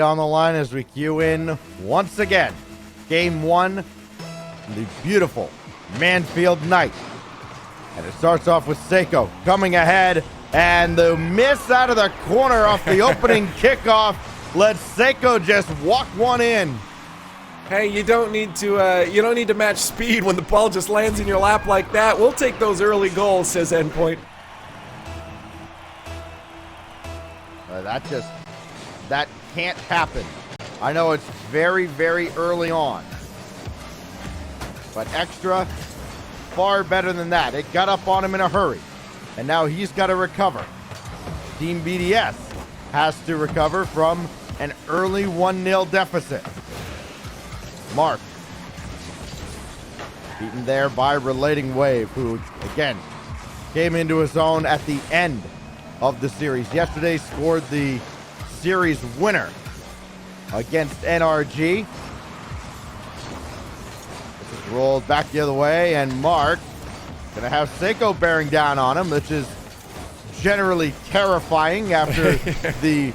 On the line as we cue in once again. Game one, the beautiful Manfield night. And it starts off with Seiko coming ahead, and the miss out of the corner off the opening kickoff lets Seiko just walk one in. Hey, you don't need to match speed when the ball just lands in your lap like that. We'll take those early goals, says Endpoint. That can't happen. I know it's very, very early on, but Extra, far better than that. It got up on him in a hurry, and now he's got to recover. Team BDS has to recover from an early 1-0 deficit. Mark, beaten there by Relating Wave, who, again, came into his own at the end of the series. Yesterday scored the series winner against NRG. This is rolled back the other way, and Mark gonna have Seiko bearing down on him, which is generally terrifying after the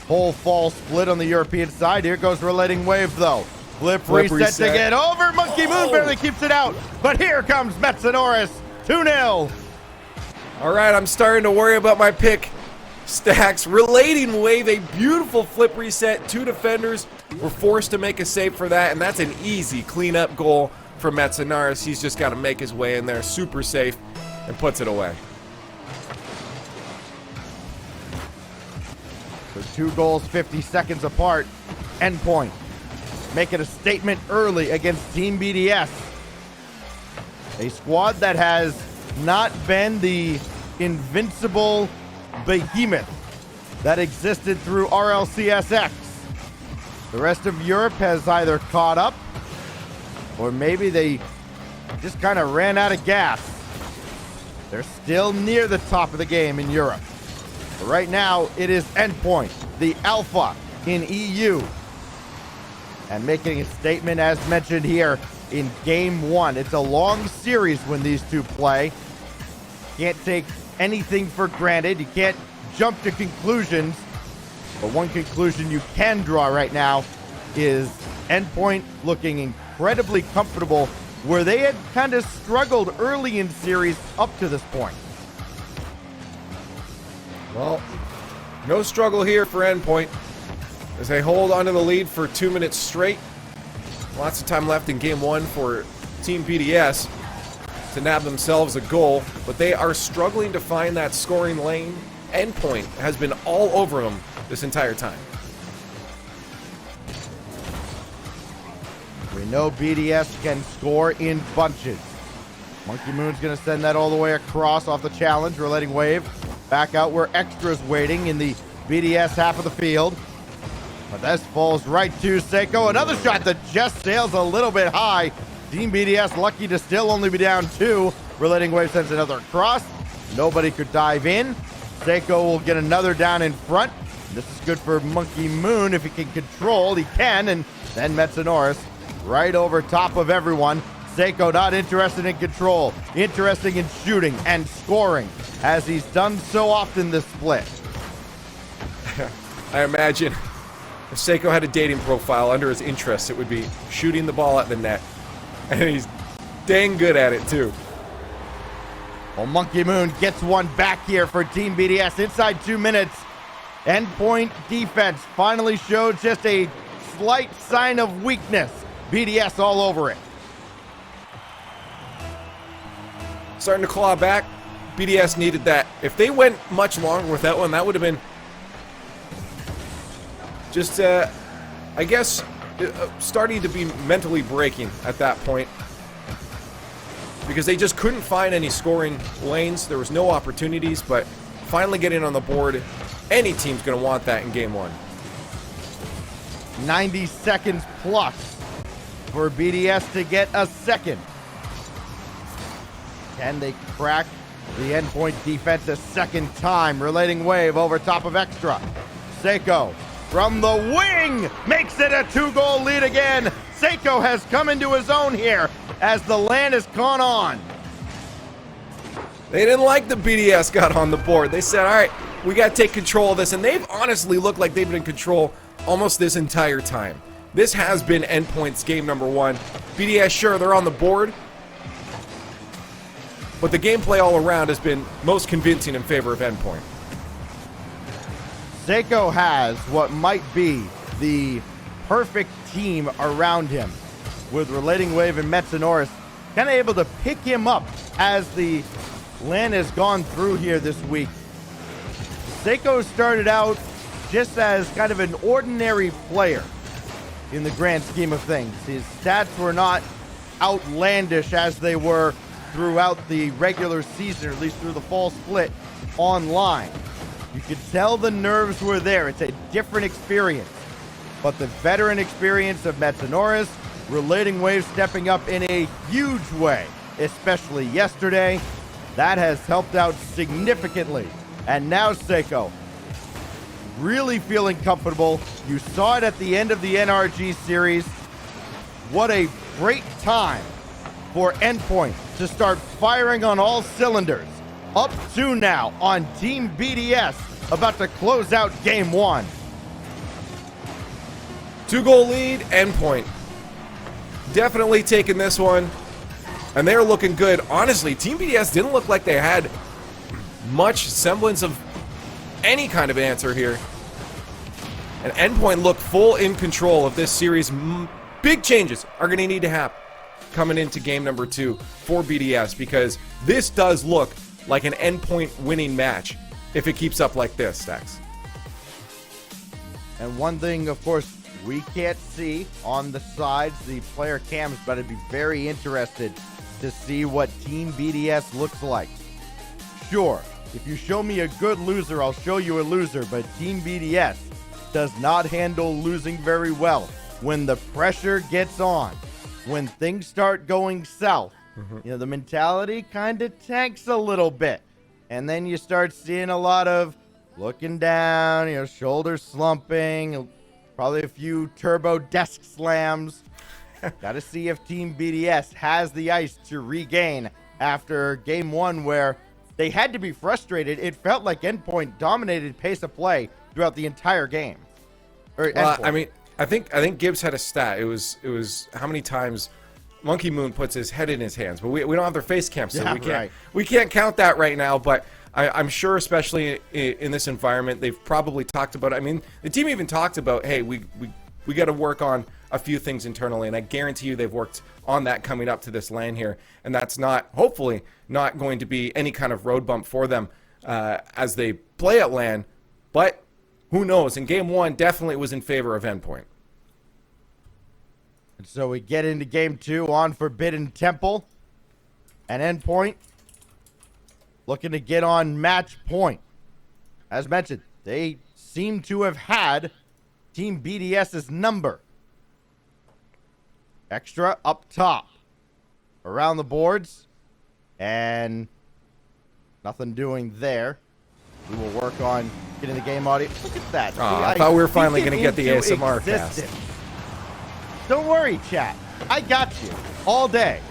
whole fall split on the European side. Here goes Relating Wave though. Flip reset to get over. Monkey Moon barely keeps it out, but here comes Metsonoris. 2-0. All right, I'm starting to worry about my pick. Stacks. Relating Wave, a beautiful flip reset. Two defenders were forced to make a save for that, and that's an easy cleanup goal for Metsonoris. He's just got to make his way in there, super safe, and puts it away. So 2 goals, 50 seconds apart. Endpoint making a statement early against Team BDS. A squad that has not been the invincible behemoth that existed through RLCS. The rest of Europe has either caught up, or maybe they just kind of ran out of gas. They're still near the top of the game in Europe. But right now, it is Endpoint, the alpha in EU. And making a statement, as mentioned here, in Game 1. It's a long series when these two play. Can't take anything for granted. You can't jump to conclusions. But one conclusion you can draw right now is Endpoint looking incredibly comfortable where they had kind of struggled early in series up to this point. Well, no struggle here for Endpoint as they hold onto the lead for 2 minutes straight. Lots of time left in Game 1 for Team BDS to nab themselves a goal, but they are struggling to find that scoring lane. Endpoint has been all over them this entire time. We know BDS can score in bunches. Monkey Moon's going to send that all the way across off the challenge. Relating Wave back out where Extra's waiting in the BDS half of the field. But this falls right to Seiko. Another shot that just sails a little bit high. Team BDS lucky to still only be down 2. Relating Wave sends another across. Nobody could dive in. Seiko will get another down in front. This is good for Monkey Moon if he can control. He can, and then Metsonoris right over top of everyone. Seiko not interested in control, interested in shooting and scoring, as he's done so often this split. I imagine if Seiko had a dating profile under his interests, it would be shooting the ball at the net. And he's dang good at it, too. Well, Monkey Moon gets one back here for Team BDS inside 2 minutes. Endpoint defense finally showed just a slight sign of weakness. BDS all over it. Starting to claw back. BDS needed that. If they went much longer with that one, that would have been just, I guess, starting to be mentally breaking at that point. Because they just couldn't find any scoring lanes. There was no opportunities, but finally getting on the board, any team's going to want that in Game 1. 90 seconds plus for BDS to get a second. Can they crack the Endpoint defense a second time? Relating Wave over top of Extra. Seiko from the wing makes it a 2-goal lead again. Seiko has come into his own here as the land has gone on. They didn't like the BDS got on the board. They said, all right, we got to take control of this. And they've honestly looked like they've been in control almost this entire time. This has been Endpoint's game number 1. BDS, sure, they're on the board, but the gameplay all around has been most convincing in favor of Endpoint. Seiko has what might be the perfect team around him, with Relating Wave and Metanoris kind of able to pick him up as the LAN has gone through here this week. Seiko started out just as kind of an ordinary player in the grand scheme of things. His stats were not outlandish as they were throughout the regular season, or at least through the fall split online. You could tell the nerves were there. It's a different experience. But the veteran experience of Metanoris, Relating Wave stepping up in a huge way, especially yesterday, that has helped out significantly. And now Seiko really feeling comfortable. You saw it at the end of the NRG series. What a great time for Endpoint to start firing on all cylinders. Up 2 now on Team BDS, about to close out game 1. 2-goal lead, Endpoint. Definitely taking this one, and they're looking good. Honestly, Team BDS didn't look like they had much semblance of any kind of answer here. And Endpoint looked full in control of this series. Big changes are going to need to happen coming into game number 2 for BDS, because this does look like an Endpoint winning match if it keeps up like this, Stacks. And one thing, of course, we can't see on the sides, the player cams, but I'd be very interested to see what Team BDS looks like. Sure, if you show me a good loser, I'll show you a loser, but Team BDS does not handle losing very well. When the pressure gets on, when things start going south, you know, the mentality kind of tanks a little bit. And then you start seeing a lot of looking down, you know, shoulders slumping, probably a few turbo desk slams. Got to see if Team BDS has the ice to regain after game 1, where they had to be frustrated. It felt like Endpoint dominated pace of play throughout the entire game. I mean, I think Gibbs had a stat. It was how many times Monkey Moon puts his head in his hands, but we don't have their face cam, so we can't count that right now. But I'm sure, especially in this environment, they've probably talked about it. I mean, the team even talked about, hey, we got to work on a few things internally, and I guarantee you they've worked on that coming up to this LAN here, and that's hopefully not going to be any kind of road bump for them as they play at LAN. But who knows? In game 1, definitely was in favor of Endpoint. And so we get into game 2 on Forbidden Temple, and Endpoint looking to get on match point. As mentioned, they seem to have had Team BDS's number. Extra up top, around the boards, and nothing doing there. We will work on getting the game audio. Look at that. I thought we were finally going to get the ASMR cast. Don't worry, chat. I got you all day.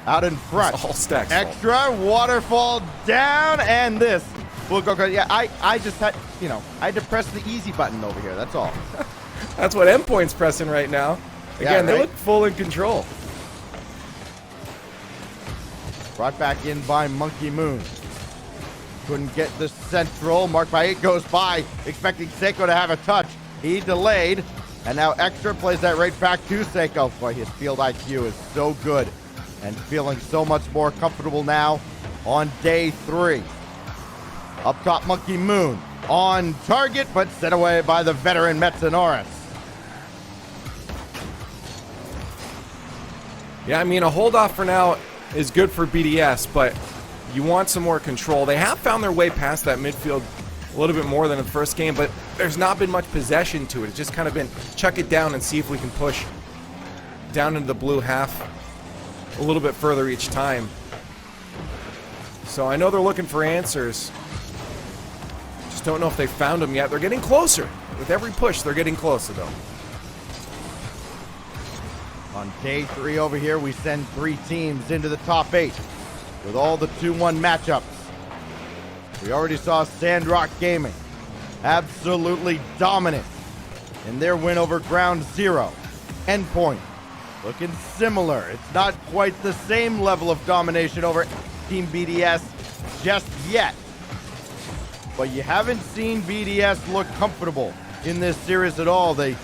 Out in front. It's all Stacks. Extra waterfall down, and this will go. Yeah, I just had, I had to press the easy button over here. That's all. That's what Endpoint's pressing right now. Again, yeah, they look full in control. Brought back in by Monkey Moon. Couldn't get the central. Marked by 8 goes by, expecting Seiko to have a touch. He delayed, and now Extra plays that right back to Seiko. Boy, his field IQ is so good, and feeling so much more comfortable now on day 3. Up top, Monkey Moon on target, but set away by the veteran Metanoris. Yeah, I mean, a hold off for now is good for BDS, but you want some more control. They have found their way past that midfield a little bit more than in the first game, but there's not been much possession to it. It's just kind of been chuck it down and see if we can push down into the blue half a little bit further each time. So I know they're looking for answers. Just don't know if they found them yet. They're getting closer. With every push, they're getting closer, though. On day 3 over here, we send 3 teams into the top 8 with all the 2-1 matchups. We already saw Sandrock Gaming absolutely dominant in their win over Ground Zero. Endpoint looking similar. It's not quite the same level of domination over Team BDS just yet. But you haven't seen BDS look comfortable in this series at all. They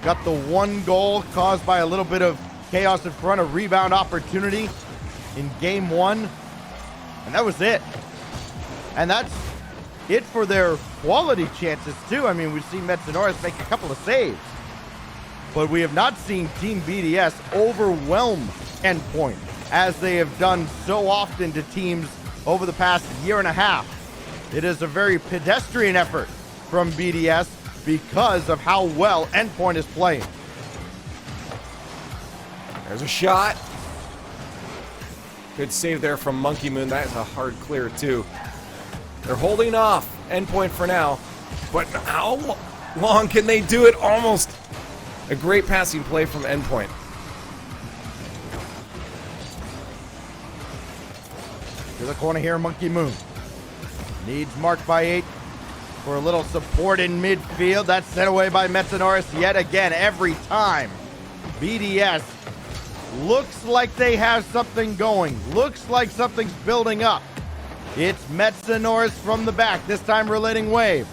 got the one goal caused by a little bit of chaos in front, a rebound opportunity in game one, and that was it. And that's it for their quality chances too. I mean, we've seen Metsonoris make a couple of saves, but we have not seen Team BDS overwhelm Endpoint as they have done so often to teams over the past year and a half. It is a very pedestrian effort from BDS because of how well Endpoint is playing. There's a shot. Good save there from Monkey Moon. That is a hard clear too. They're holding off Endpoint for now, but how long can they do it? Almost a great passing play from Endpoint. To the corner here, Monkey Moon needs marked by 8 for a little support in midfield. That's sent away by Metsonoris yet again. Every time BDS looks like they have something going, looks like something's building up. It's Metsonoris from the back, this time relating wave.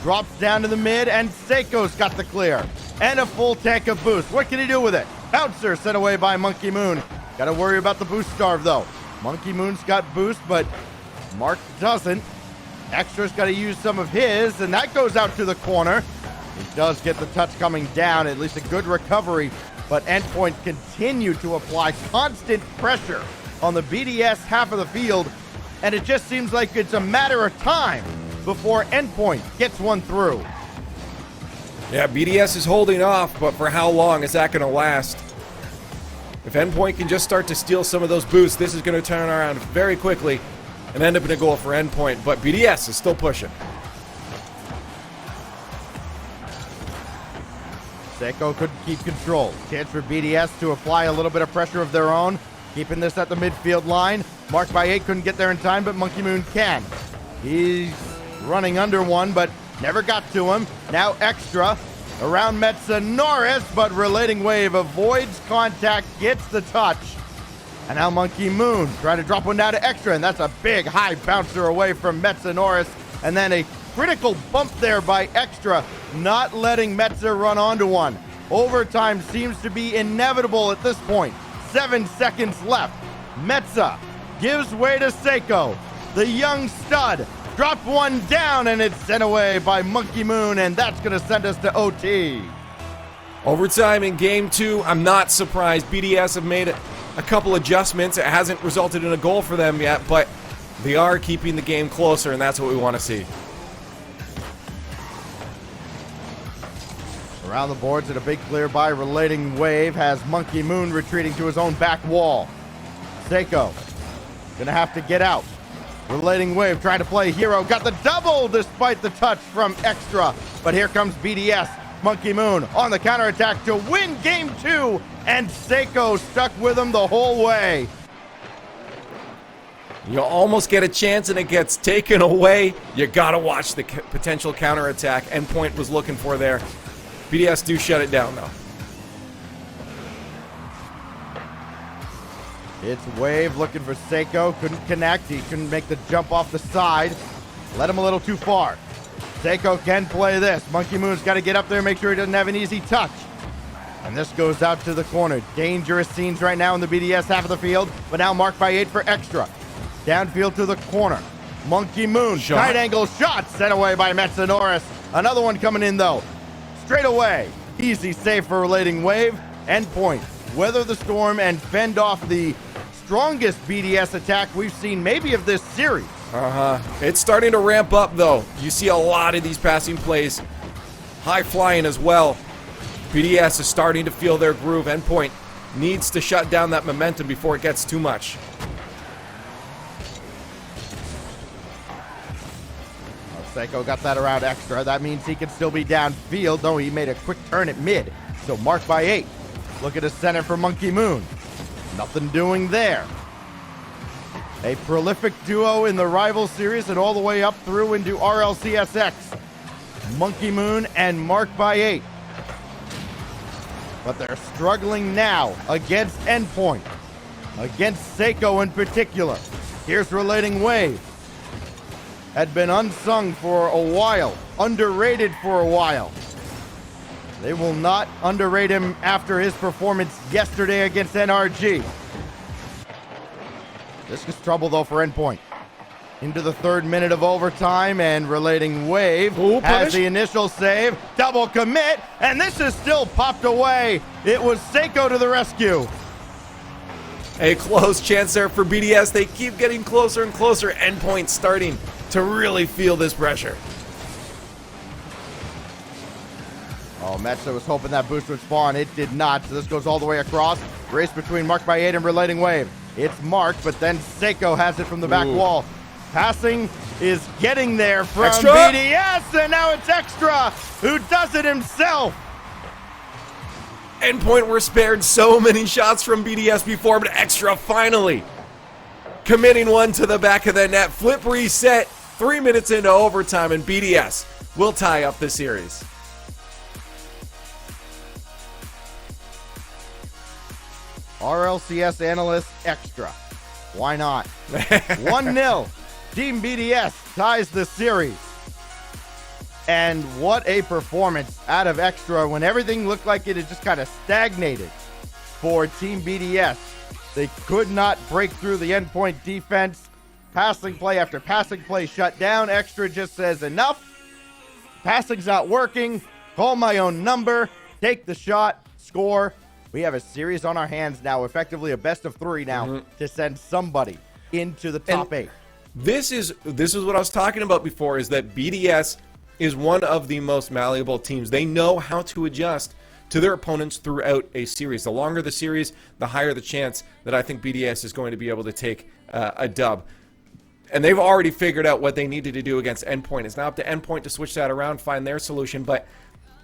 Drops down to the mid, and Seiko's got the clear. And a full tank of boost. What can he do with it? Bouncer sent away by Monkey Moon. Gotta worry about the boost starve though. Monkey Moon's got boost, but Mark doesn't. Extra's got to use some of his, and that goes out to the corner. He does get the touch coming down, at least a good recovery, but Endpoint continue to apply constant pressure on the BDS half of the field, and it just seems like it's a matter of time before Endpoint gets one through. Yeah, BDS is holding off, but for how long is that going to last? If Endpoint can just start to steal some of those boosts, this is going to turn around very quickly and end up in a goal for Endpoint, but BDS is still pushing. Seiko couldn't keep control. Chance for BDS to apply a little bit of pressure of their own, keeping this at the midfield line. Marked by 8 couldn't get there in time, but Monkey Moon can. He's running under one, but never got to him. Now Extra around Metsonoris, but relating wave avoids contact, gets the touch. And now Monkey Moon trying to drop one down to Extra, and that's a big high bouncer away from Metsonoris. And then a critical bump there by Extra, not letting Metza run onto one. Overtime seems to be inevitable at this point. 7 seconds left. Metza gives way to Seiko. The young stud dropped one down, and it's sent away by Monkey Moon, and that's going to send us to OT. Overtime in game 2, I'm not surprised. BDS have made a couple adjustments. It hasn't resulted in a goal for them yet, but they are keeping the game closer, and that's what we want to see. Around the boards, and a big clear by relating wave has Monkey Moon retreating to his own back wall. Seiko gonna have to get out. Relating wave trying to play hero, got the double despite the touch from Extra, but here comes BDS. Monkey Moon on the counterattack to win game 2, and Seiko stuck with him the whole way. You almost get a chance and it gets taken away. You gotta watch the potential counterattack Endpoint was looking for there. BDS do shut it down though. It's Wave looking for Seiko, couldn't connect, he couldn't make the jump off the side. Let him a little too far. Seiko can play this. Monkey Moon's got to get up there and make sure he doesn't have an easy touch. And this goes out to the corner. Dangerous scenes right now in the BDS half of the field, but now marked by 8 for Extra. Downfield to the corner. Monkey Moon, tight angle shot sent away by Metsonoris. Another one coming in though. Straight away. Easy save for relating wave. Endpoint. Weather the storm and fend off the strongest BDS attack we've seen maybe of this series. It's starting to ramp up though. You see a lot of these passing plays. High flying as well. BDS is starting to feel their groove. Endpoint needs to shut down that momentum before it gets too much. Seiko got that around Extra. That means he can still be downfield. No, he made a quick turn at mid. So marked by 8. Look at the center for Monkey Moon. Nothing doing there. A prolific duo in the rival series and all the way up through into RLCSX. Monkey Moon and marked by 8. but they're struggling now against Endpoint, against CeX in particular. Here's Relating Wave. Had been unsung for a while, underrated for a while. They will not underrate him after his performance yesterday against NRG. This is trouble though for Endpoint. Into the 3rd minute of overtime, and Relating Wave has the initial save, double commit, and this is still popped away. It was CeX to the rescue. A close chance there for BDS. They keep getting closer and closer. Endpoint starting to really feel this pressure. Oh, Metsa was hoping that boost would spawn. It did not, so this goes all the way across. Race between Mark by 8 and Relating Wave. It's Mark, but then CeX has it from the back wall. Passing is getting there from Extra. BDS, and now it's Extra who does it himself. Endpoint were spared so many shots from BDS before, but Extra finally committing one to the back of the net. Flip reset, 3 minutes into overtime, and BDS will tie up the series. RLCS analyst Extra. Why not? 1-0. Team BDS ties the series. And what a performance out of Extra when everything looked like it had just kind of stagnated for Team BDS. They could not break through the Endpoint defense. Passing play after passing play shut down. Extra just says enough. Passing's not working. Call my own number. Take the shot. Score. We have a series on our hands now, effectively a best of 3 now to send somebody into the top 8. This is what I was talking about before, is that BDS is one of the most malleable teams. They know how to adjust to their opponents throughout a series. The longer the series, the higher the chance that I think BDS is going to be able to take a dub. And they've already figured out what they needed to do against Endpoint. It's now up to Endpoint to switch that around, find their solution, but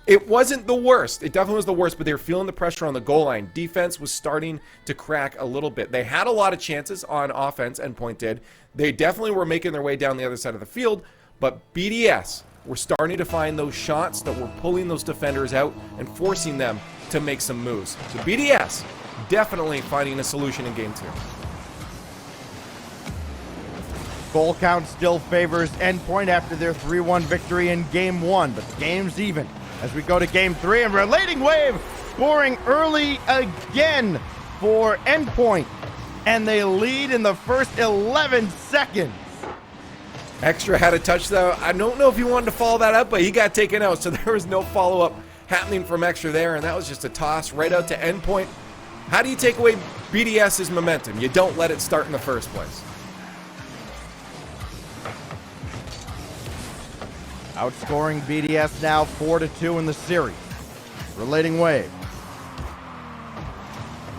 it wasn't the worst. It definitely was the worst, but they were feeling the pressure on the goal line. Defense was starting to crack a little bit. They had a lot of chances on offense, Endpoint did. They definitely were making their way down the other side of the field, but BDS were starting to find those shots that were pulling those defenders out and forcing them to make some moves. So BDS definitely finding a solution in Game 2. Goal count still favors Endpoint after their 3-1 victory in Game 1, but the game's even as we go to Game 3, and Relating Wave scoring early again for Endpoint, and they lead in the first 11 seconds. Extra had a touch, though. I don't know if he wanted to follow that up, but he got taken out, so there was no follow-up happening from Extra there, and that was just a toss right out to Endpoint. How do you take away BDS's momentum? You don't let it start in the first place. Outscoring BDS now 4-2 in the series. Relating Wave.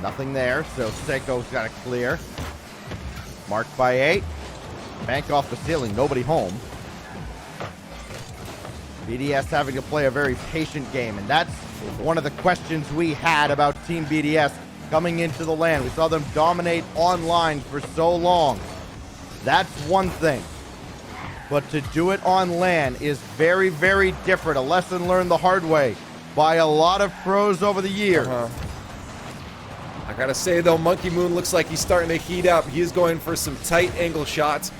Nothing there, so CeX's got it clear. Marked by 8. Bank off the ceiling, nobody home. BDS having to play a very patient game, and that's one of the questions we had about Team BDS coming into the LAN. We saw them dominate online for so long. That's one thing. But to do it on LAN is very, very different. A lesson learned the hard way by a lot of pros over the years. I gotta say, though, Monkey Moon looks like he's starting to heat up. He is going for some tight angle shots.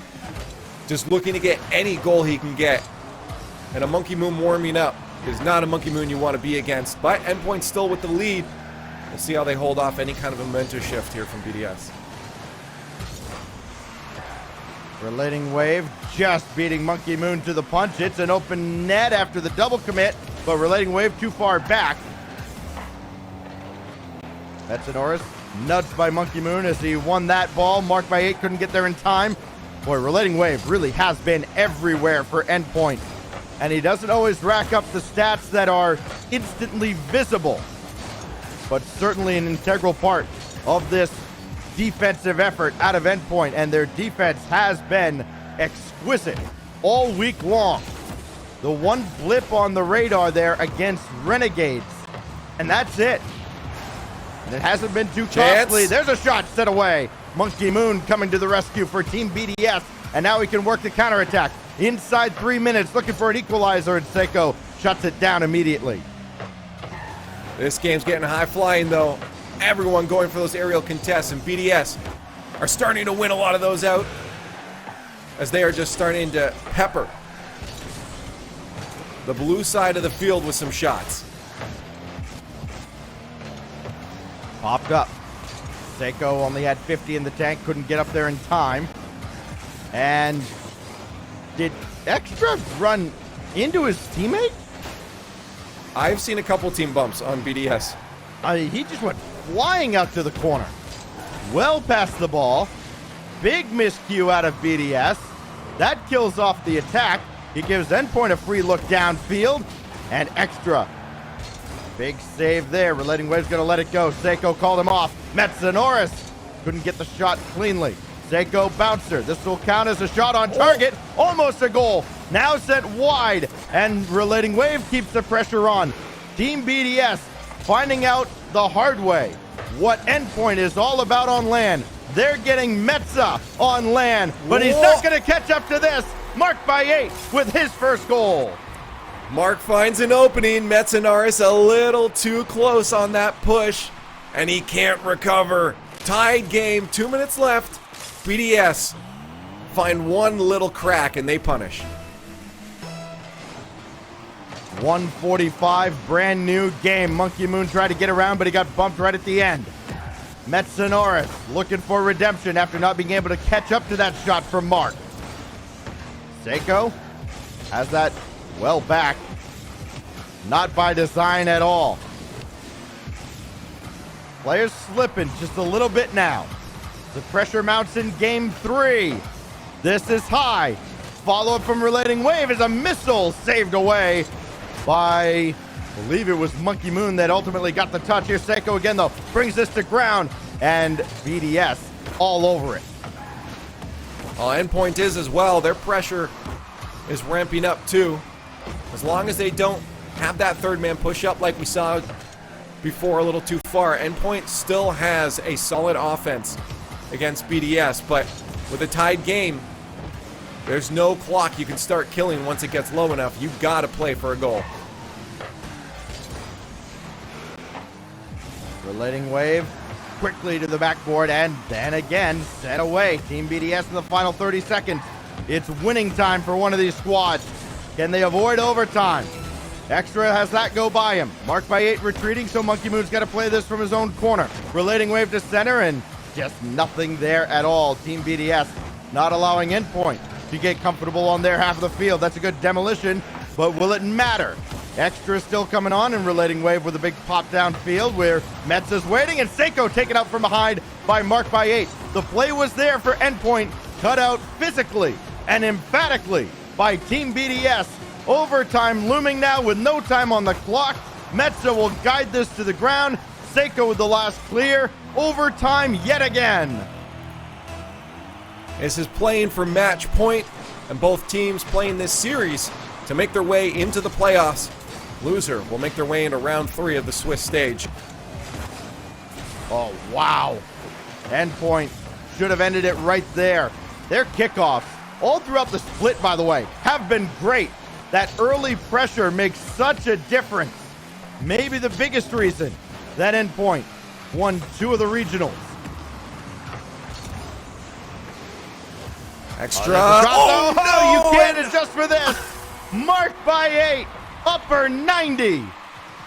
Just looking to get any goal he can get. And a Monkey Moon warming up is not a Monkey Moon you want to be against. But Endpoint still with the lead. We'll see how they hold off any kind of a momentum shift here from BDS. Relating Wave just beating Monkey Moon to the punch. It's an open net after the double commit, but Relating Wave too far back. Metsonoris nudged by Monkey Moon as he won that ball. Marked by 8, couldn't get there in time. Boy, Relating Wave really has been everywhere for Endpoint, and he doesn't always rack up the stats that are instantly visible, but certainly an integral part of this defensive effort out of Endpoint, and their defense has been exquisite all week long. The one blip on the radar there against Renegades, and that's it. And it hasn't been too costly. There's a shot set away. Monkey Moon coming to the rescue for Team BDS, and now he can work the counterattack. Inside 3 minutes, looking for an equalizer, and CeX shuts it down immediately. This game's getting high flying though. Everyone going for those aerial contests, and BDS are starting to win a lot of those out as they are just starting to pepper the blue side of the field with some shots. Popped up. Seiko only had 50 in the tank, couldn't get up there in time. And did Extra run into his teammate? I've seen a couple team bumps on BDS. He just went flying out to the corner. Well past the ball. Big miscue out of BDS. That kills off the attack. He gives Endpoint a free look downfield. And Extra. Big save there. Relating Wave's going to let it go. Seiko called him off. Metsonoris couldn't get the shot cleanly. Seiko bouncer. This will count as a shot on target. Almost a goal. Now sent wide. And Relating Wave keeps the pressure on. Team BDS finding out the hard way what Endpoint is all about on land. They're getting Metza on land, but he's not going to catch up to this. Marked by 8 with his first goal. Mark finds an opening. Metsonoris a little too close on that push, and he can't recover. Tied game, 2 minutes left. BDS find one little crack, and they punish. 145, brand new game. Monkey Moon tried to get around, but he got bumped right at the end. Metsonoris looking for redemption after not being able to catch up to that shot from Mark. Seiko has that well back. Not by design at all. Players slipping just a little bit now. The pressure mounts in game 3. This is high. Follow-up from Relating Wave is a missile saved away by, I believe it was Monkey Moon that ultimately got the touch. Here Seiko again though, brings this to ground, and BDS all over it. Endpoint is as well. Their pressure is ramping up too. As long as they don't have that third man push up like we saw before a little too far, Endpoint still has a solid offense against BDS, but with a tied game, there's no clock you can start killing once it gets low enough. You gotta play for a goal. Relating Wave quickly to the backboard and then again set away. Team BDS in the final 30 seconds. It's winning time for one of these squads. Can they avoid overtime? Extra has that go by him. Marked by 8 retreating, so Monkey Moon's got to play this from his own corner. Relating Wave to center and just nothing there at all. Team BDS not allowing Endpoint to get comfortable on their half of the field. That's a good demolition, but will it matter? Extra still coming on, and Relating Wave with a big pop downfield where Metz is waiting, and Seiko taken out from behind by Mark by 8. The play was there for Endpoint, cut out physically and emphatically by Team BDS. Overtime looming now with no time on the clock. Metza will guide this to the ground. Seiko with the last clear. Overtime yet again. This is playing for match point, and both teams playing this series to make their way into the playoffs. Loser will make their way into round 3 of the Swiss stage. Oh, wow. Endpoint should have ended it right there. Their kickoffs, all throughout the split, by the way, have been great. That early pressure makes such a difference. Maybe the biggest reason that Endpoint won 2 of the regionals. Extra. Oh, no, you can't adjust for this. Marked by 8. Upper 90.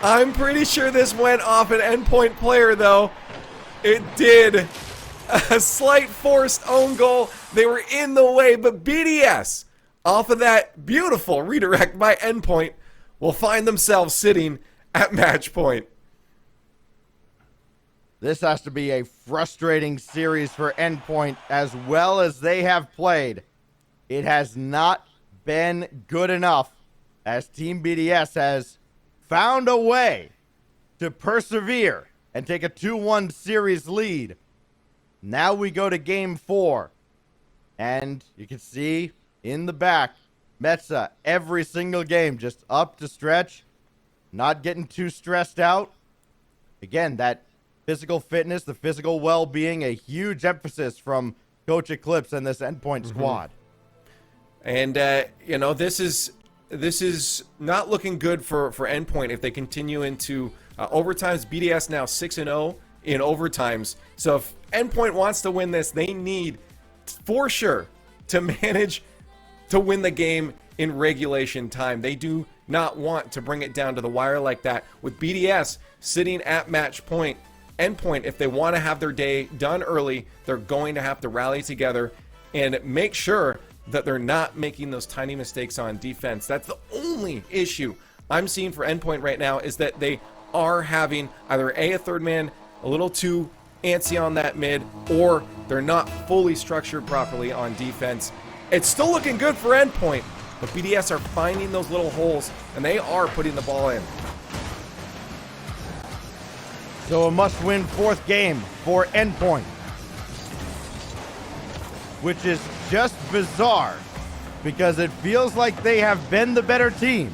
I'm pretty sure this went off an Endpoint player, though. It did. A slight forced own goal. They were in the way, but BDS, off of that beautiful redirect by Endpoint, will find themselves sitting at match point. This has to be a frustrating series for Endpoint as well as they have played. It has not been good enough as Team BDS has found a way to persevere and take a 2-1 series lead. Now we go to game 4. And you can see in the back, Metza every single game just up to stretch, not getting too stressed out. Again, that physical fitness, the physical well-being, a huge emphasis from Coach Eclipse and this Endpoint squad. And, this is not looking good for Endpoint if they continue into Overtimes, BDS now 6-0 in overtimes. So if Endpoint wants to win this, they need, for sure, to manage to win the game in regulation time. They do not want to bring it down to the wire like that. With BDS sitting at match point, Endpoint, if they want to have their day done early, they're going to have to rally together and make sure that they're not making those tiny mistakes on defense. That's the only issue I'm seeing for Endpoint right now, is that they are having either a third man a little too antsy on that mid, or they're not fully structured properly on defense. It's still looking good for Endpoint, but BDS are finding those little holes, and they are putting the ball in. So a must-win fourth game for Endpoint, which is just bizarre because it feels like they have been the better team.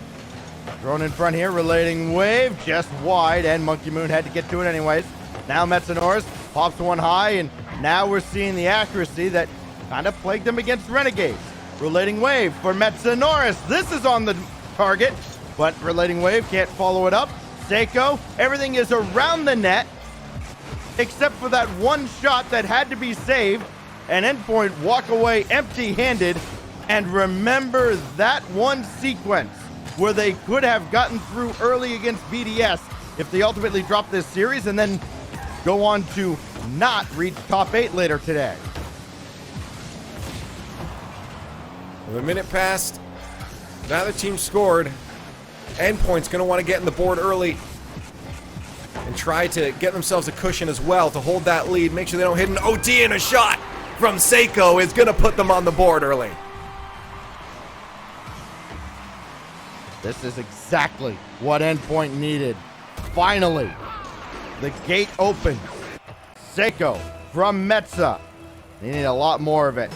Thrown in front here, relating wave, just wide, and Monkey Moon had to get to it anyways. Now Metsonoris pops one high, and now we're seeing the accuracy that kind of plagued them against Renegades. Relating wave for Metsonoris. This is on the target, but relating wave can't follow it up. Seiko, everything is around the net, except for that one shot that had to be saved, and Endpoint walk away empty-handed. And remember that one sequence where they could have gotten through early against BDS if they ultimately dropped this series and then go on to not reach top 8 later today. With a minute passed, neither team scored. Endpoint's going to want to get in the board early and try to get themselves a cushion as well to hold that lead. Make sure they don't hit an OT, and a shot from Seiko is going to put them on the board early. This is exactly what Endpoint needed. Finally, the gate opens. Seiko from Metsa. They need a lot more of it.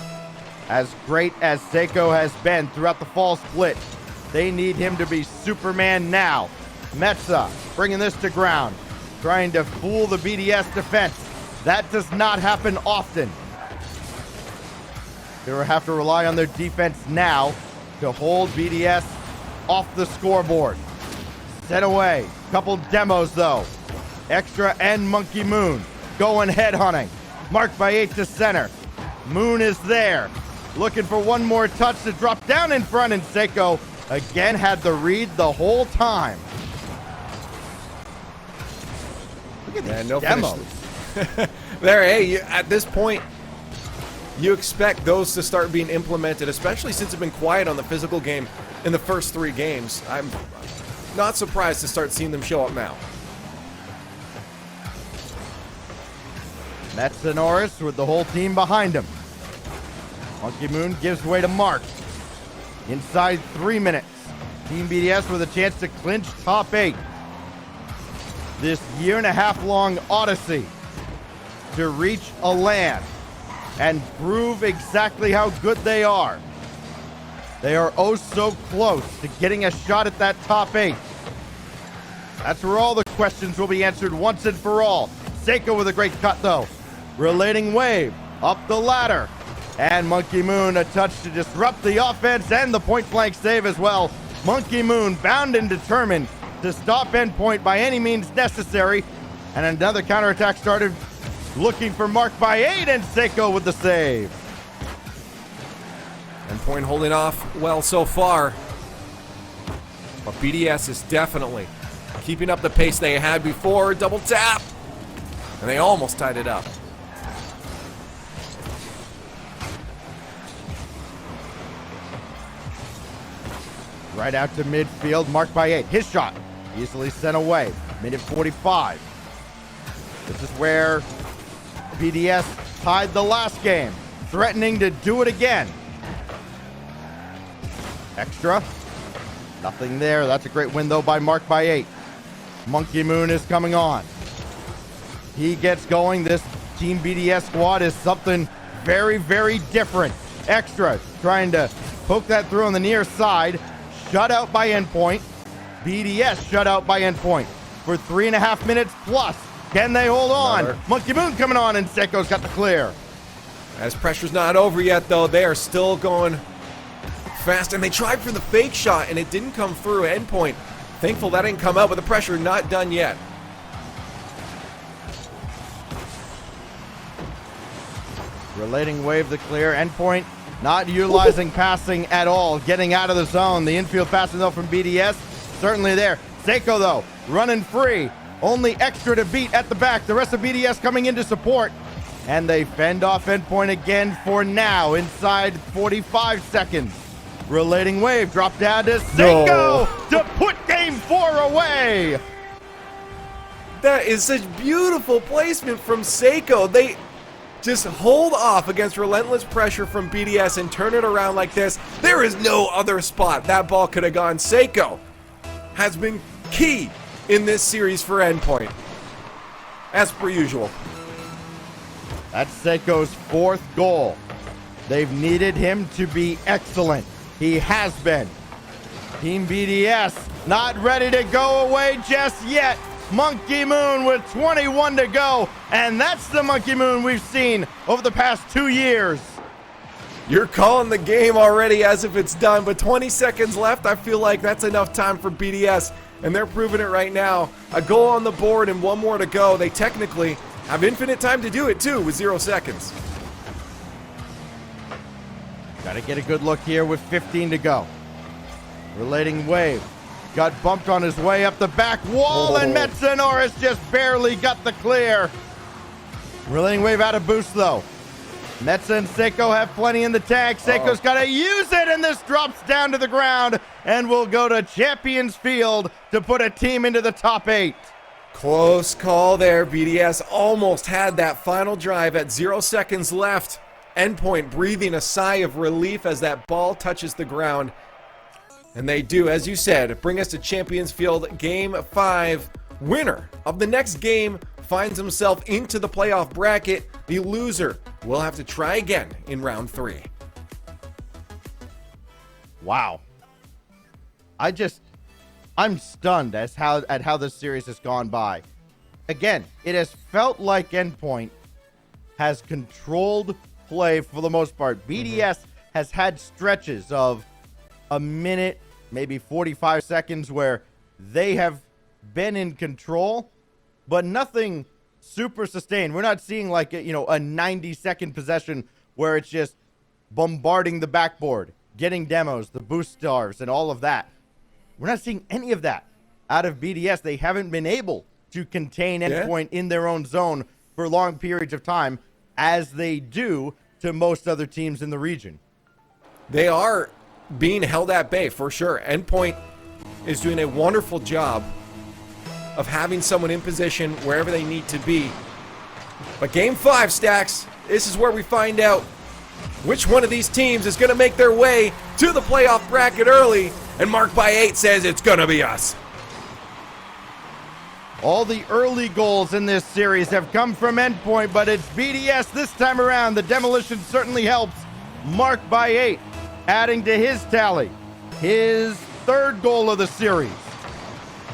As great as Seiko has been throughout the fall split, they need him to be Superman now. Metsa bringing this to ground, trying to fool the BDS defense. That does not happen often. They will have to rely on their defense now to hold BDS off the scoreboard. Set away. Couple demos though. Extra and Monkey Moon going headhunting. Marked by 8 to center. Moon is there. Looking for one more touch to drop down in front, and Seiko again had the read the whole time. Look at these demos. There, hey, at this point, you expect those to start being implemented, especially since it's been quiet on the physical game in the first 3 games. I'm not surprised to start seeing them show up now. Metsonoris with the whole team behind him. Monkey Moon gives way to Mark. Inside 3 minutes, Team BDS with a chance to clinch top 8. This year-and-a-half-long odyssey to reach a LAN and prove exactly how good they are. They are oh so close to getting a shot at that top 8. That's where all the questions will be answered once and for all. Seiko with a great cut though. Relating wave up the ladder. And Monkey Moon a touch to disrupt the offense and the point blank save as well. Monkey Moon bound and determined to stop Endpoint by any means necessary. And another counterattack started, looking for Mark by 8, and Seiko with the save. Endpoint holding off well so far. But BDS is definitely keeping up the pace they had before. Double tap. And they almost tied it up. Right out to midfield, marked by 8. His shot easily sent away. Minute 45. This is where BDS tied the last game, threatening to do it again. Extra. Nothing there. That's a great win, though, by Mark by 8. Monkey Moon is coming on. He gets going. This Team BDS squad is something very, very different. Extra trying to poke that through on the near side. Shut out by Endpoint. BDS shut out by Endpoint for 3.5 minutes plus. Can they hold on? Another. Monkey Moon coming on, and Seiko's got the clear. As pressure's not over yet, though, they are still going fast. And they tried for the fake shot, and it didn't come through. Endpoint, thankful that didn't come out, but the pressure not done yet. Relating wave the clear. Endpoint not utilizing passing at all. Getting out of the zone. The infield passing though from BDS. Certainly there. Seiko though, running free. Only extra to beat at the back. The rest of BDS coming in to support. And they fend off Endpoint again for now. Inside 45 seconds. Relating wave. Drop down to Seiko to put game 4 away. That is such beautiful placement from Seiko. They just hold off against relentless pressure from BDS and turn it around like this. There is no other spot that ball could have gone. Seiko has been key in this series for Endpoint, as per usual. That's Seiko's 4th goal. They've needed him to be excellent. He has been. Team BDS not ready to go away just yet. Monkey Moon with 21 to go, and that's the Monkey Moon we've seen over the past 2 years. You're calling the game already as if it's done, but 20 seconds left. I feel like that's enough time for BDS, and they're proving it right now. A goal on the board and 1 more to go. They technically have infinite time to do it too with 0 seconds. Got to get a good look here with 15 to go. Relating wave. Got bumped on his way up the back wall, and Metsonoris just barely got the clear. Relating wave out of boost though. Metsa and Seiko have plenty in the tank. Seiko's got to use it, and this drops down to the ground and will go to Champions Field to put a team into the top 8. Close call there. BDS almost had that final drive at 0 seconds left. Endpoint breathing a sigh of relief as that ball touches the ground. And they do, as you said, bring us to Champions Field Game 5. Winner of the next game finds himself into the playoff bracket. The loser will have to try again in round 3. Wow. I'm stunned at how this series has gone by. Again, it has felt like Endpoint has controlled play for the most part. BDS has had stretches of a minute, maybe 45 seconds where they have been in control, but nothing super sustained. We're not seeing like a 90-second possession where it's just bombarding the backboard, getting demos, the boost stars, and all of that. We're not seeing any of that out of BDS. They haven't been able to contain Endpoint in their own zone for long periods of time, as they do to most other teams in the region. They are being held at bay for sure. Endpoint is doing a wonderful job of having someone in position wherever they need to be. But game 5, Stacks, this is where we find out which one of these teams is going to make their way to the playoff bracket early, and Mark by 8 says it's going to be us. All the early goals in this series have come from Endpoint, but it's BDS this time around. The demolition certainly helps. Mark by 8 adding to his tally, his 3rd goal of the series.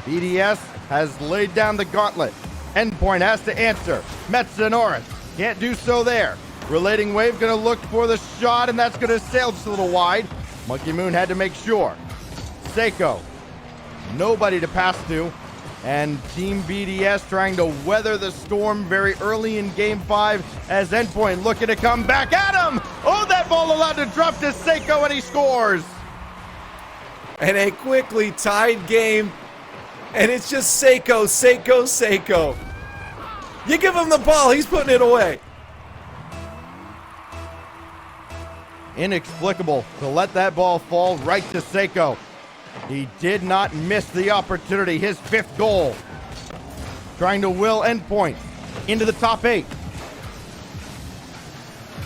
BDS has laid down the gauntlet. Endpoint has to answer. Metsonoris can't do so there. Relating wave gonna look for the shot, and that's gonna sail just a little wide. Monkey Moon had to make sure. Seiko, nobody to pass to. And Team BDS trying to weather the storm very early in Game 5 as Endpoint looking to come back at him. Oh, that ball allowed to drop to Seiko, and he scores. And a quickly tied game. And it's just Seiko, Seiko, Seiko. You give him the ball, he's putting it away. Inexplicable to let that ball fall right to Seiko. He did not miss the opportunity. His 5th goal. Trying to will Endpoint into the top 8.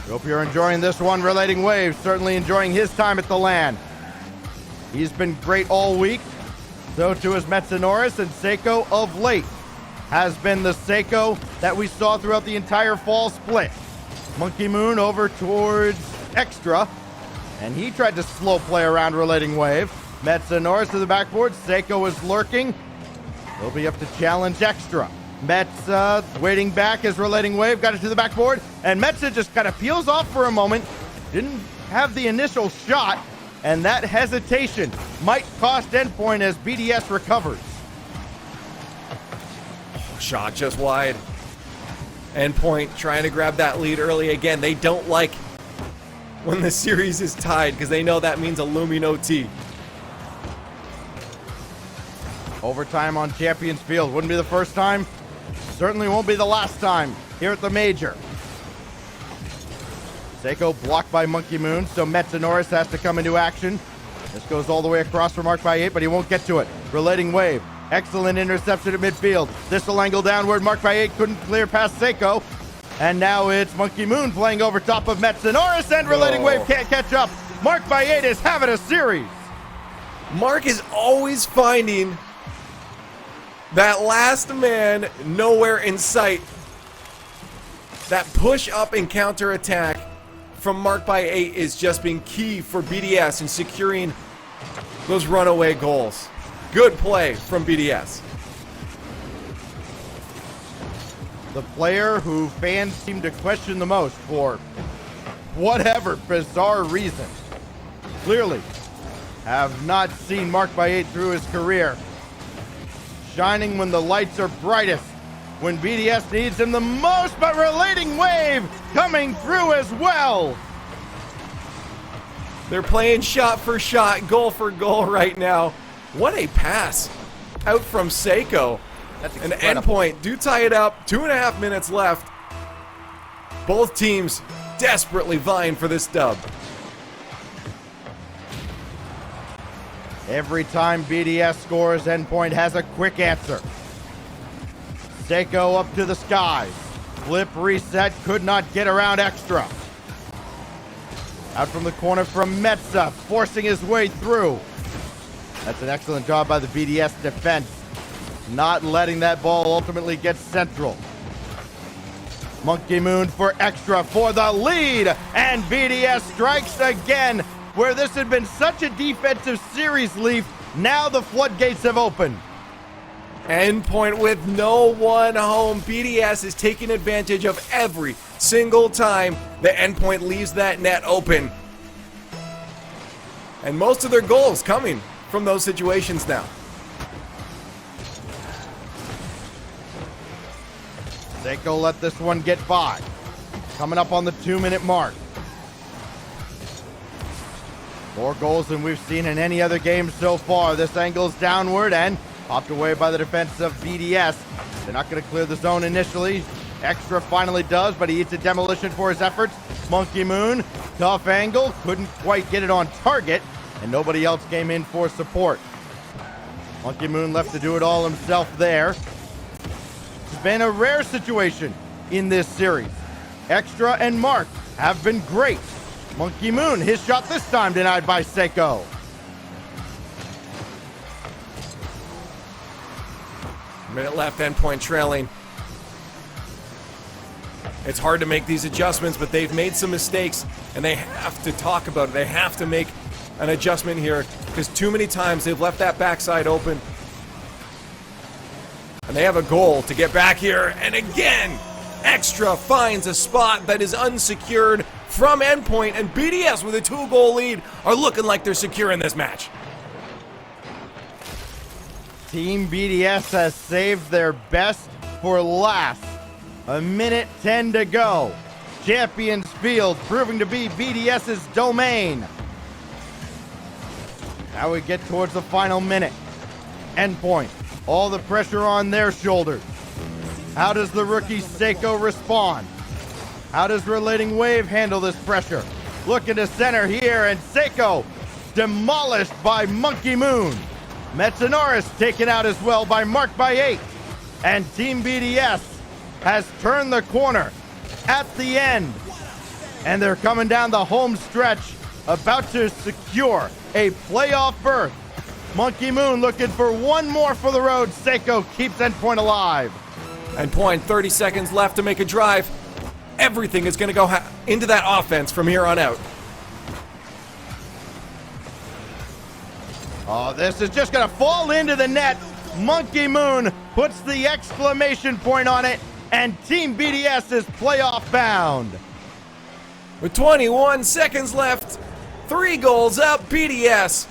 Hope you're enjoying this one. Relating wave, certainly enjoying his time at the LAN. He's been great all week. So too is Metsonoris, and Seiko of late has been the Seiko that we saw throughout the entire fall split. Monkey Moon over towards Extra, and he tried to slow play around Relating wave. Metsonoris to the backboard. Seiko is lurking. He'll be up to challenge Extra. Metsa waiting back as Relating wave got it to the backboard, and Metsa just kind of peels off for a moment. Didn't have the initial shot, and that hesitation might cost Endpoint as BDS recovers. Shot just wide. Endpoint trying to grab that lead early again. They don't like when the series is tied because they know that means a looming OT. Overtime on Champions Field. Wouldn't be the first time. Certainly won't be the last time here at the Major. Seiko blocked by Monkey Moon, so Metanoris has to come into action. This goes all the way across for Mark by 8, but he won't get to it. Relating wave. Excellent interception at midfield. This will angle downward. Mark by 8 couldn't clear past Seiko. And now it's Monkey Moon playing over top of Metanoris, and relating wave can't catch up. Mark by 8 is having a series. Mark is always finding that last man nowhere in sight. That push up and counter attack from Mark by 8 is just being key for BDS in securing those runaway goals. Good play from BDS. The player who fans seem to question the most for whatever bizarre reason. Clearly have not seen Mark by 8 through his career. Shining when the lights are brightest, when BDS needs him the most, but relating wave coming through as well. They're playing shot for shot, goal for goal right now. What a pass out from Seiko. That's an incredible. Endpoint do tie it up. 2.5 minutes left. Both teams desperately vying for this dub. Every time BDS scores, Endpoint has a quick answer. Seiko up to the skies. Flip reset, could not get around extra. Out from the corner from Metza, forcing his way through. That's an excellent job by the BDS defense. Not letting that ball ultimately get central. Monkey Moon for extra for the lead. And BDS strikes again. Where this had been such a defensive series, Leaf, now the floodgates have opened. Endpoint with no one home. BDS is taking advantage of every single time the Endpoint leaves that net open. And most of their goals coming from those situations now. Seiko let this one get by. Coming up on the 2-minute mark. More goals than we've seen in any other game so far. This angles downward and popped away by the defense of BDS. They're not going to clear the zone initially. Extra finally does, but he eats a demolition for his efforts. Monkey Moon, tough angle, couldn't quite get it on target, and nobody else came in for support. Monkey Moon left to do it all himself there. It's been a rare situation in this series. Extra and Mark have been great. Monkey Moon, his shot this time denied by Seiko. Minute left, Endpoint trailing. It's hard to make these adjustments, but they've made some mistakes, and they have to talk about it. They have to make an adjustment here, because too many times they've left that backside open. And they have a goal to get back here, and again, Extra finds a spot that is unsecured from Endpoint, and BDS with a 2-goal lead are looking like they're secure in this match. Team BDS has saved their best for last. 1:10 to go. Champions Field proving to be BDS's domain. Now we get towards the final minute. Endpoint, all the pressure on their shoulders. How does the rookie Seiko respond? How does Relating Wave handle this pressure? Looking to center here, and Seiko demolished by Monkey Moon. Metanoris taken out as well by Mark by 8. And Team BDS has turned the corner at the end. And they're coming down the home stretch, about to secure a playoff berth. Monkey Moon looking for one more for the road. Seiko keeps Endpoint alive. Endpoint, 30 seconds left to make a drive. Everything is going to go into that offense from here on out. Oh, this is just going to fall into the net. Monkey Moon puts the exclamation point on it, and Team BDS is playoff bound. With 21 seconds left, 3 goals up, BDS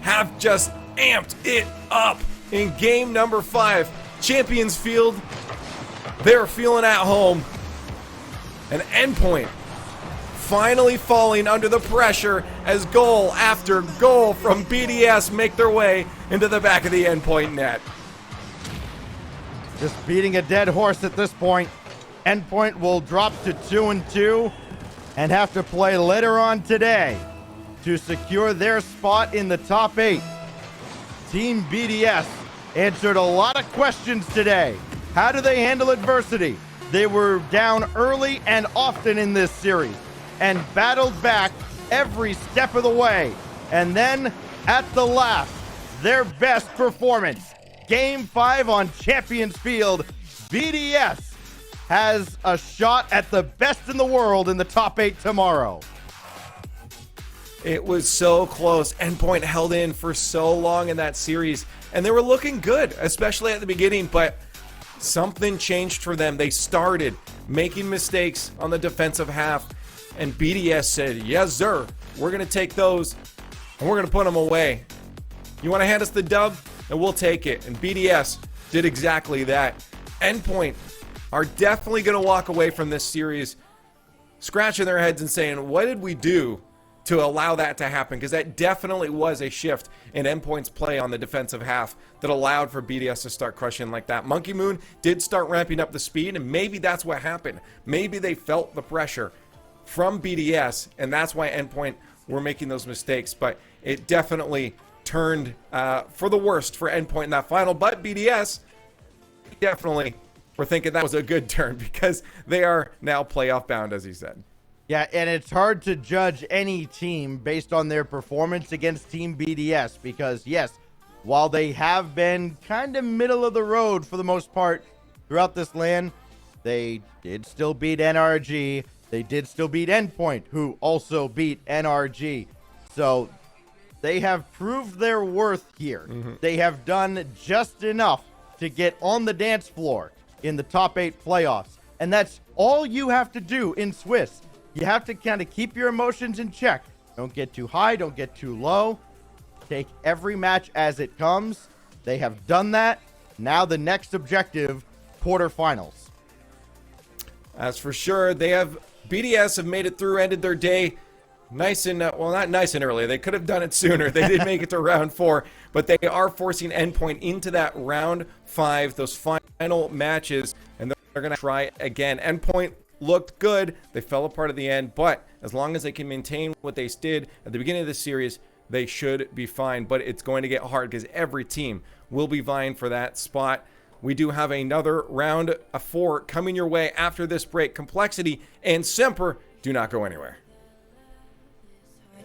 have just amped it up in game number 5. Champions Field, they're feeling at home. And Endpoint finally falling under the pressure as goal after goal from BDS make their way into the back of the Endpoint net. Just beating a dead horse at this point. Endpoint will drop to 2-2 and have to play later on today to secure their spot in the top 8. Team BDS answered a lot of questions today. How do they handle adversity? They were down early and often in this series and battled back every step of the way. And then at the last, their best performance. Game 5 on Champions Field. BDS has a shot at the best in the world in the top 8 tomorrow. It was so close. Endpoint held in for so long in that series, and they were looking good, especially at the beginning, but something changed for them. They started making mistakes on the defensive half, and BDS said, yes, sir, we're going to take those, and we're going to put them away. You want to hand us the dub? And we'll take it. And BDS did exactly that. Endpoint are definitely going to walk away from this series scratching their heads and saying, what did we do to allow that to happen? Because that definitely was a shift in Endpoint's play on the defensive half that allowed for BDS to start crushing like that. Monkey Moon did start ramping up the speed, and maybe that's what happened. Maybe they felt the pressure from BDS, and that's why Endpoint were making those mistakes. But it definitely turned for the worst for Endpoint in that final. But BDS definitely were thinking that was a good turn because they are now playoff bound, as he said. Yeah, and it's hard to judge any team based on their performance against Team BDS because, yes, while they have been kind of middle of the road for the most part throughout this LAN, they did still beat NRG. They did still beat Endpoint, who also beat NRG. So they have proved their worth here. Mm-hmm. They have done just enough to get on the dance floor in the top 8 playoffs. And that's all you have to do in Swiss. You have to kind of keep your emotions in check. Don't get too high, don't get too low. Take every match as it comes. They have done that. Now the next objective, quarterfinals. As for sure, BDS have made it through, ended their day nice and, well, not nice and early. They could have done it sooner. They did make it to round 4, but they are forcing Endpoint into that round 5, those final matches, and they're going to try again. Endpoint looked good. They fell apart at the end, but as long as they can maintain what they did at the beginning of the series, they should be fine. But it's going to get hard because every team will be vying for that spot. We do have another round of 4 coming your way after this break. Complexity and Semper do not go anywhere.